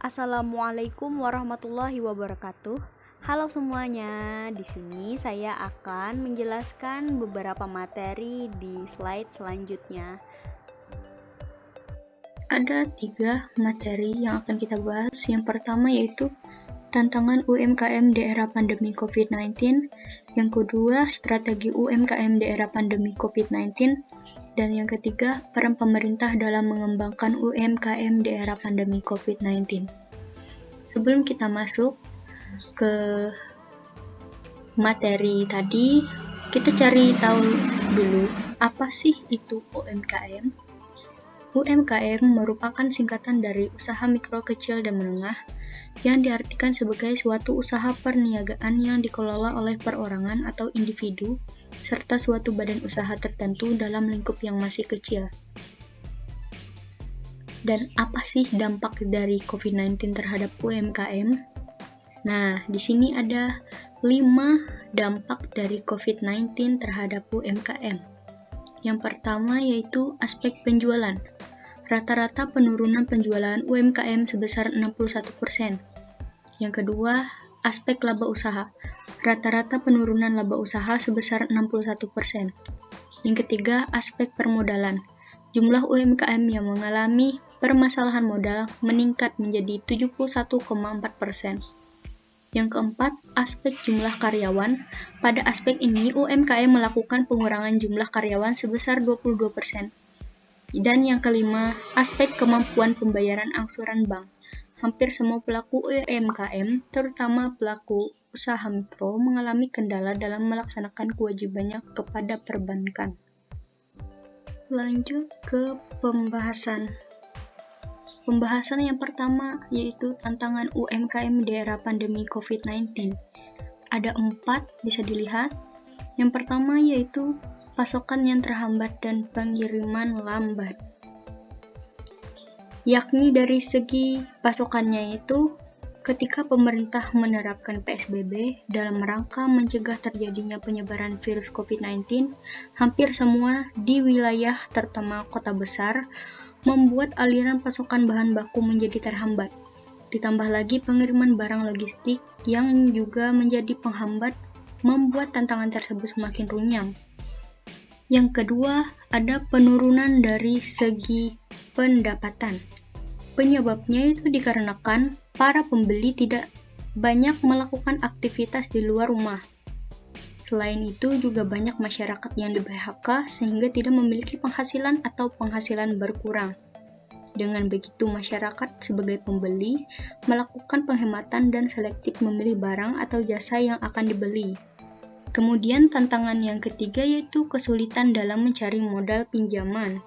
Assalamualaikum warahmatullahi wabarakatuh. Halo semuanya, di sini saya akan menjelaskan beberapa materi di slide selanjutnya. Ada 3 materi yang akan kita bahas. Yang pertama yaitu tantangan UMKM di era pandemi COVID-19. Yang kedua, strategi UMKM di era pandemi COVID-19. Dan yang ketiga, peran pemerintah dalam mengembangkan UMKM di era pandemi COVID-19. Sebelum kita masuk ke materi tadi, kita cari tahu dulu apa sih itu UMKM. UMKM merupakan singkatan dari usaha mikro, kecil, dan menengah yang diartikan sebagai suatu usaha perniagaan yang dikelola oleh perorangan atau individu serta suatu badan usaha tertentu dalam lingkup yang masih kecil. Dan apa sih dampak dari COVID-19 terhadap UMKM? Nah, di sini ada 5 dampak dari COVID-19 terhadap UMKM. Yang pertama yaitu aspek penjualan. Rata-rata penurunan penjualan UMKM sebesar 61%. Yang kedua, aspek laba usaha. Rata-rata penurunan laba usaha sebesar 61%. Yang ketiga, aspek permodalan. Jumlah UMKM yang mengalami permasalahan modal meningkat menjadi 71,4%. Yang keempat, aspek jumlah karyawan. Pada aspek ini, UMKM melakukan pengurangan jumlah karyawan sebesar 22%. Dan yang kelima, aspek kemampuan pembayaran angsuran bank. Hampir semua pelaku UMKM, terutama pelaku usaha mikro, mengalami kendala dalam melaksanakan kewajibannya kepada perbankan. Lanjut ke pembahasan. Pembahasan yang pertama yaitu tantangan UMKM di era pandemi COVID-19. Ada 4, bisa dilihat. Yang pertama yaitu pasokan yang terhambat dan pengiriman lambat. Yakni dari segi pasokannya itu ketika pemerintah menerapkan PSBB dalam rangka mencegah terjadinya penyebaran virus COVID-19, hampir semua di wilayah terutama kota besar membuat aliran pasokan bahan baku menjadi terhambat. Ditambah lagi pengiriman barang logistik yang juga menjadi penghambat membuat tantangan tersebut semakin runyam. Yang kedua, ada penurunan dari segi pendapatan. Penyebabnya itu dikarenakan para pembeli tidak banyak melakukan aktivitas di luar rumah. Selain itu, juga banyak masyarakat yang di-PHK sehingga tidak memiliki penghasilan atau penghasilan berkurang. Dengan begitu, masyarakat sebagai pembeli melakukan penghematan dan selektif memilih barang atau jasa yang akan dibeli. Kemudian tantangan yang ketiga yaitu kesulitan dalam mencari modal pinjaman.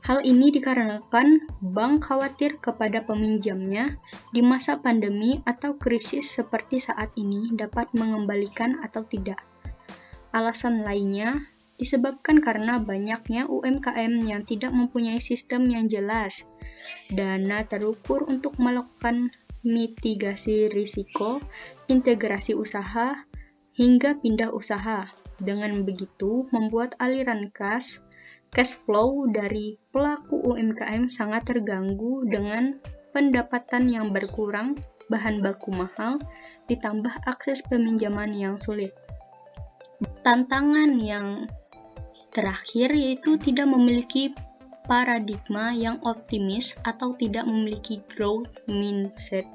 Hal ini dikarenakan bank khawatir kepada peminjamnya di masa pandemi atau krisis seperti saat ini dapat mengembalikan atau tidak. Alasan lainnya disebabkan karena banyaknya UMKM yang tidak mempunyai sistem yang jelas, dana terukur untuk melakukan mitigasi risiko, integrasi usaha, hingga pindah usaha. Dengan begitu, membuat aliran cash flow dari pelaku UMKM sangat terganggu dengan pendapatan yang berkurang, bahan baku mahal, ditambah akses peminjaman yang sulit. Tantangan yang terakhir yaitu tidak memiliki paradigma yang optimis atau tidak memiliki growth mindset.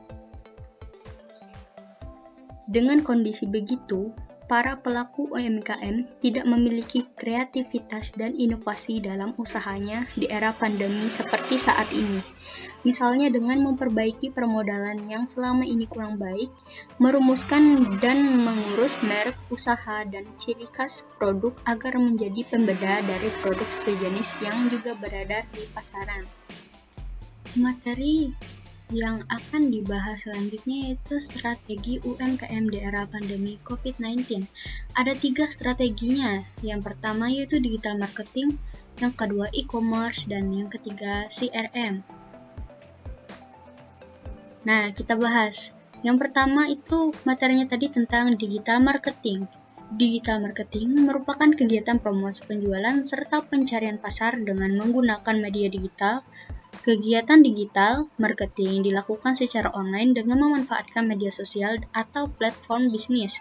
Dengan kondisi begitu, para pelaku UMKM tidak memiliki kreativitas dan inovasi dalam usahanya di era pandemi seperti saat ini. Misalnya dengan memperbaiki permodalan yang selama ini kurang baik, merumuskan dan mengurus merek usaha dan ciri khas produk agar menjadi pembeda dari produk sejenis yang juga berada di pasaran. Materi yang akan dibahas selanjutnya yaitu strategi UMKM di era pandemi COVID-19. Ada 3 strateginya. Yang pertama yaitu digital marketing, yang kedua e-commerce, dan yang ketiga CRM. Nah, kita bahas. Yang pertama itu materinya tadi tentang digital marketing. Digital marketing merupakan kegiatan promosi penjualan serta pencarian pasar dengan menggunakan media digital Kegiatan digital marketing dilakukan secara online dengan memanfaatkan media sosial atau platform bisnis,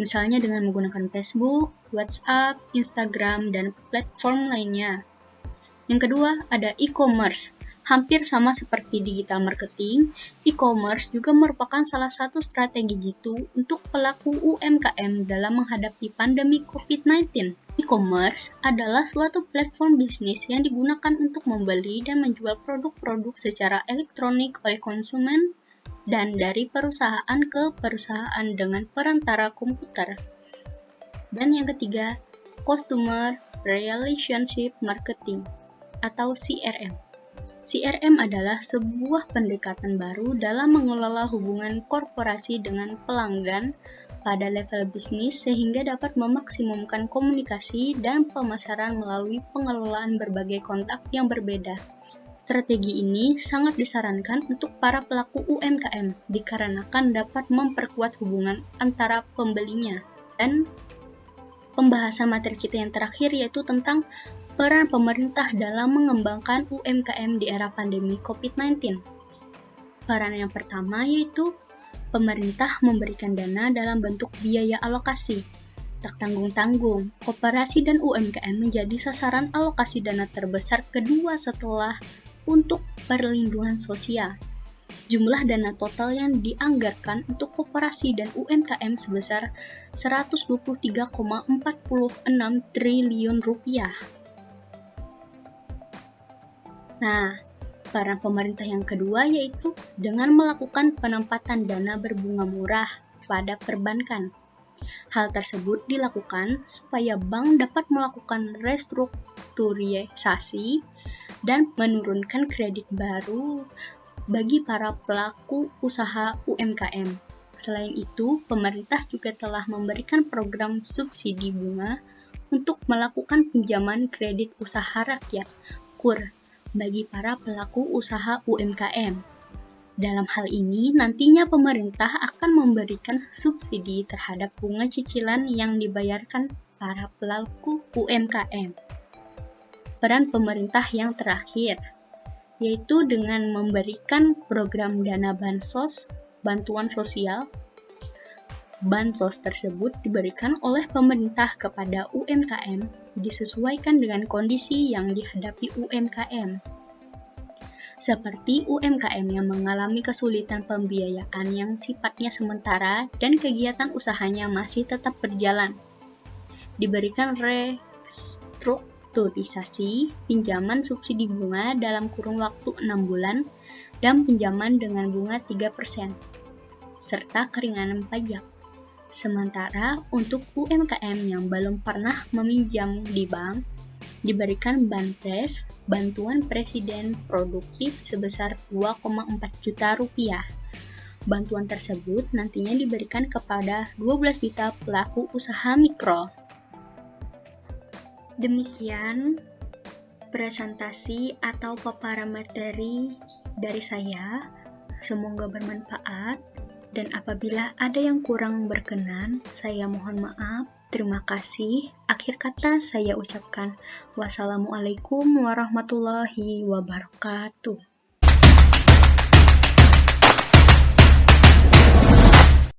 misalnya dengan menggunakan Facebook, WhatsApp, Instagram, dan platform lainnya. Yang kedua, ada e-commerce. Hampir sama seperti digital marketing, e-commerce juga merupakan salah satu strategi jitu untuk pelaku UMKM dalam menghadapi pandemi COVID-19. E-commerce adalah suatu platform bisnis yang digunakan untuk membeli dan menjual produk-produk secara elektronik oleh konsumen dan dari perusahaan ke perusahaan dengan perantara komputer. Dan yang ketiga, Customer Relationship Marketing atau CRM. CRM adalah sebuah pendekatan baru dalam mengelola hubungan korporasi dengan pelanggan pada level bisnis sehingga dapat memaksimumkan komunikasi dan pemasaran melalui pengelolaan berbagai kontak yang berbeda. Strategi ini sangat disarankan untuk para pelaku UMKM dikarenakan dapat memperkuat hubungan antara pembelinya. Dan pembahasan materi kita yang terakhir yaitu tentang peran pemerintah dalam mengembangkan UMKM di era pandemi COVID-19. Peran yang pertama yaitu pemerintah memberikan dana dalam bentuk biaya alokasi. Tak tanggung-tanggung, koperasi dan UMKM menjadi sasaran alokasi dana terbesar kedua setelah untuk perlindungan sosial. Jumlah dana total yang dianggarkan untuk koperasi dan UMKM sebesar 123,46 triliun rupiah. Nah, peran pemerintah yang kedua yaitu dengan melakukan penempatan dana berbunga murah pada perbankan. Hal tersebut dilakukan supaya bank dapat melakukan restrukturisasi dan menurunkan kredit baru bagi para pelaku usaha UMKM. Selain itu, pemerintah juga telah memberikan program subsidi bunga untuk melakukan pinjaman kredit usaha rakyat (KUR) bagi para pelaku usaha UMKM. Dalam hal ini, nantinya pemerintah akan memberikan subsidi terhadap bunga cicilan yang dibayarkan para pelaku UMKM. Peran pemerintah yang terakhir, yaitu dengan memberikan program dana bansos, bantuan sosial. Bansos tersebut diberikan oleh pemerintah kepada UMKM disesuaikan dengan kondisi yang dihadapi UMKM. Seperti UMKM yang mengalami kesulitan pembiayaan yang sifatnya sementara dan kegiatan usahanya masih tetap berjalan. Diberikan restrukturisasi, pinjaman subsidi bunga dalam kurun waktu 6 bulan, dan pinjaman dengan bunga 3%, serta keringanan pajak. Sementara untuk UMKM yang belum pernah meminjam di bank, diberikan BANPRES, bantuan presiden produktif sebesar 2,4 juta rupiah. Bantuan tersebut nantinya diberikan kepada 12 juta pelaku usaha mikro. Demikian presentasi atau paparan materi dari saya. Semoga bermanfaat. Dan apabila ada yang kurang berkenan, saya mohon maaf. Terima kasih. Akhir kata saya ucapkan wassalamualaikum warahmatullahi wabarakatuh.